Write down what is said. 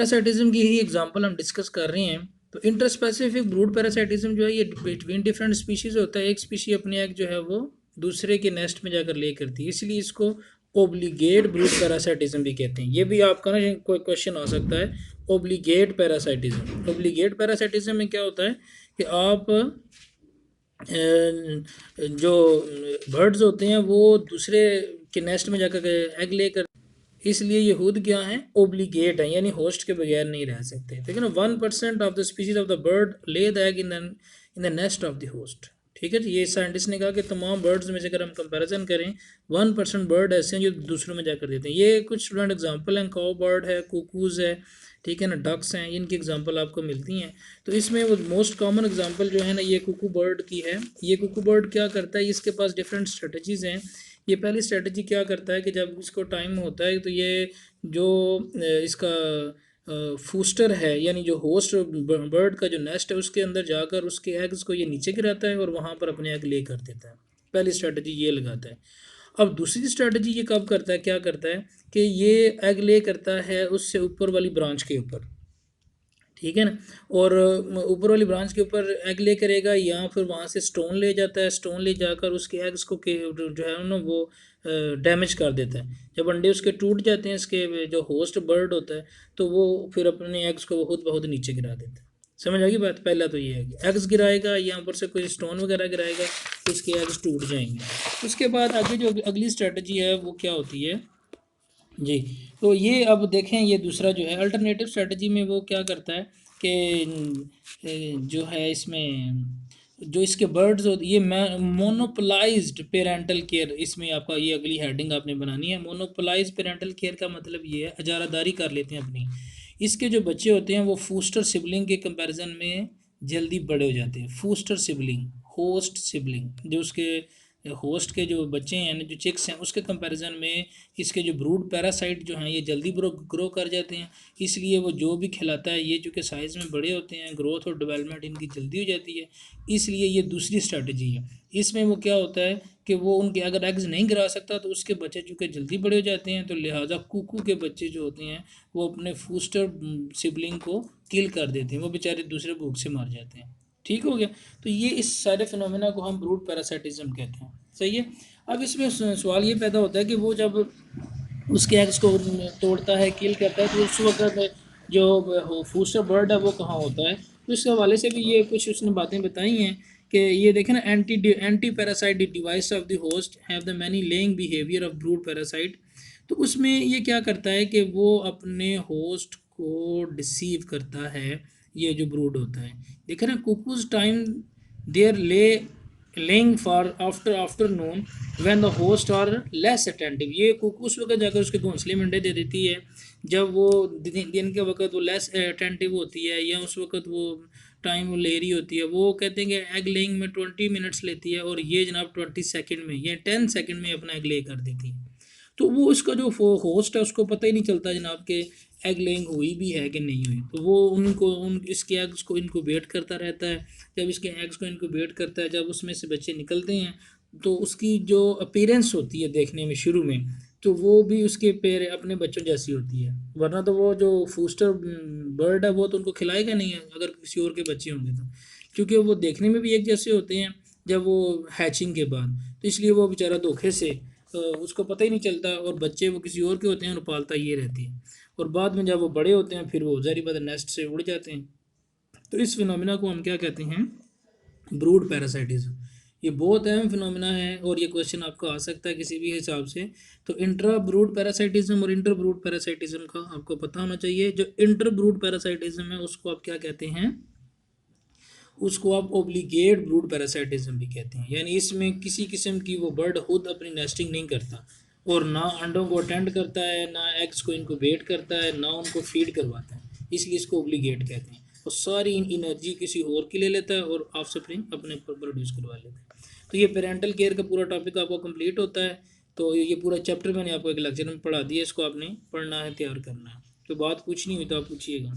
Parasitism की ही example हम discuss कर रहे हैं। तो इंटरस्पेसिफिक ब्रूड पैरासाइटिज्म जो है ये बिटवीन डिफरेंट स्पीशीज होता है। एक स्पीशी अपने एग जो है वो दूसरे के नेस्ट में जाकर ले करती है, इसलिए इसको ओब्लिगेट ब्रूड पैरासाइटिज्म भी कहते हैं। ये भी आपका ना कोई क्वेश्चन आ सकता है, ओब्लिगेट पैरासाइटिज्म। ओब्लिगेट पैरासाइटिज्म में क्या होता है कि आप जो बर्ड्स होते हैं वो दूसरे के नेस्ट में जाकर एग लेकर, इसलिए ये खुद क्या है, ओब्लिगेट है, यानी होस्ट के बगैर नहीं रह सकते। ठीक है ना। 1% of the species of the bird lay the egg in the nest of the host. ठीक है जी। ये साइंटिस्ट ने कहा कि तमाम बर्ड्स में से अगर हम कंपैरिजन करें 1% बर्ड ऐसे हैं जो दूसरों में जाकर देते हैं। ये कुछ स्टूडेंट एग्जांपल हैं, काउ बर्ड है, कुकूज है, ठीक है ना, डक्स हैं, इनकी एग्जांपल आपको मिलती हैं। तो इसमें वो मोस्ट कॉमन एग्जांपल जो है ना ये कुकू बर्ड की है। ये कुकू बर्ड क्या करता है, इसके पास डिफरेंट स्ट्रेटजीज हैं। ये पहली स्ट्रेटजी क्या करता है कि जब इसको टाइम होता है तो ये जो इसका फूस्टर है, यानी जो होस्ट बर्ड का जो नेस्ट है उसके अंदर जाकर उसके एग्स को ये नीचे गिराता है और वहाँ पर अपने एग ले कर देता है। पहली स्ट्रेटजी ये लगाता है। अब दूसरी स्ट्रेटजी ये कब करता है, क्या करता है कि ये एग ले करता है उससे ऊपर वाली ब्रांच के ऊपर, ठीक है ना, और ऊपर वाली ब्रांच के ऊपर एग ले करेगा, या फिर वहाँ से स्टोन ले जाता है, स्टोन ले जाकर उसके एग्स को जो है ना वो डैमेज कर देता है। जब अंडे उसके टूट जाते हैं, इसके जो होस्ट बर्ड होता है, तो वो फिर अपने एग्स को बहुत बहुत नीचे गिरा देता है। समझ आ गई बात। पहला तो ये है कि एग्स गिराएगा या ऊपर से कोई स्टोन वगैरह गिराएगा तो इसके एग्स टूट जाएंगे। उसके बाद आगे जो अगली स्ट्रेटजी है वो क्या होती है जी। तो ये अब देखें, ये दूसरा जो है अल्टरनेटिव स्ट्रेटजी में वो क्या करता है कि जो है इसमें जो इसके बर्ड्स होते ये मोनोपोलाइज्ड पेरेंटल केयर, इसमें आपका ये अगली हेडिंग आपने बनानी है। मोनोपोलाइज्ड पेरेंटल केयर का मतलब ये है अजारादारी कर लेते हैं अपनी। इसके जो बच्चे होते हैं वो फूस्टर सिबलिंग के कंपैरिजन में जल्दी बड़े हो जाते हैं। फूस्टर सिबलिंग, होस्ट सिबलिंग, जो उसके होस्ट के जो बच्चे हैं जो चिक्स हैं उसके कंपैरिजन में इसके जो ब्रूड पैरासाइट जो हैं ये जल्दी ग्रो कर जाते हैं। इसलिए वो जो भी खिलाता है, ये चूँकि साइज़ में बड़े होते हैं, ग्रोथ और डेवलपमेंट इनकी जल्दी हो जाती है, इसलिए ये दूसरी स्ट्रेटजी है। इसमें वो क्या होता है कि वो उनके अगर एग्स नहीं गिरा सकता तो उसके बच्चे चूँकि जल्दी बड़े हो जाते हैं, तो लिहाजा कुकू के बच्चे जो होते हैं वो अपने फूस्टर सिबलिंग को किल कर देते हैं, वो बेचारे दूसरे भूख से मर जाते हैं। ठीक हो गया। तो ये इस सारे फिनोमेना को हम ब्रूड पैरासाइटिज्म कहते हैं। सही है। अब इसमें सवाल ये पैदा होता है कि वो जब उसके एग्स को तोड़ता है, किल करता है, तो उस वक्त जो फूस्टर बर्ड है वो कहाँ होता है। तो इस हवाले से भी ये कुछ उसने बातें बताई हैं कि ये देखें ना, anti parasite device of the host have the many laying behaviour of brood parasite. तो उसमें ये क्या करता है कि वो अपने होस्ट को डिसीव करता है, ये जो ब्रूड होता है। देखें ना, cuckoos time there laying for afternoon when the host are less attentive. ये कुकू उस वक्त जाकर उसके घोंसले में अंडे दे देती है जब वो दिन के वक्त वो लेस अटेंटिव होती है, या उस वक्त वो टाइम वो ले रही होती है। वो कहते हैं कि एग लेइंग में 20 मिनट्स लेती है और ये जनाब 20 सेकेंड में या 10 सेकेंड में अपना एग ले कर देती है। तो वो उसका जो होस्ट है उसको पता ही नहीं चलता जनाब के एग लेइंग हुई भी है कि नहीं हुई। तो वो इसके एग्स को इनक्यूबेट करता रहता है। जब इसके एग्स को इनक्यूबेट करता है, जब उसमें से बच्चे निकलते हैं, तो उसकी जो अपीयरेंस होती है देखने में शुरू में, तो वो भी उसके अपने बच्चों जैसी होती है। वरना तो वो जो फूस्टर बर्ड है वो तो उनको खिलाएगा नहीं है अगर किसी और के बच्चे होंगे तो, क्योंकि वो देखने में भी एक जैसे होते हैं जब वो हैचिंग के बाद। तो इसलिए वो बेचारा धोखे से उसको पता ही नहीं चलता, और बच्चे वो किसी और के होते हैं और पालता ये रहती है। और बाद में जब वो बड़े होते हैं फिर वो ज़ाहिर बात है नेस्ट से उड़ जाते हैं। तो इस फिनोमिना को हम क्या कहते हैं, ब्रूड पैरासाइटिज्म। ये बहुत अहम फिनोमिना है और ये क्वेश्चन आपका आ सकता है किसी भी हिसाब से। तो इंट्रा ब्रूड पैरासाइटिज्म और इंटर ब्रूड पैरासाइटिज्म का आपको पता होना चाहिए। जो इंटर ब्रूड पैरासाइटिज्म है उसको आप क्या कहते हैं, उसको आप ओब्लिगेट ब्रूड पैरासाइटिज्म भी कहते हैं। यानी इसमें किसी किस्म की वो बर्ड खुद अपनी नेस्टिंग नहीं करता और ना अंडों को अटेंड करता है, ना एग्स को इनक्यूबेट करता है, ना उनको फीड करवाता है, इसलिए इसको ओब्लिगेट कहते हैं। और सारी एनर्जी किसी और की ले लेता है और ऑफ स्प्रिंग अपने प्रोड्यूस करवा लेता है। तो ये पेरेंटल केयर का पूरा टॉपिक आपको कंप्लीट होता है। तो ये पूरा चैप्टर मैंने आपको एक लेक्चर में पढ़ा दिया, इसको आपने पढ़ना है, तैयार करना है। तो बात पूछनी हुई तो आप पूछिएगा।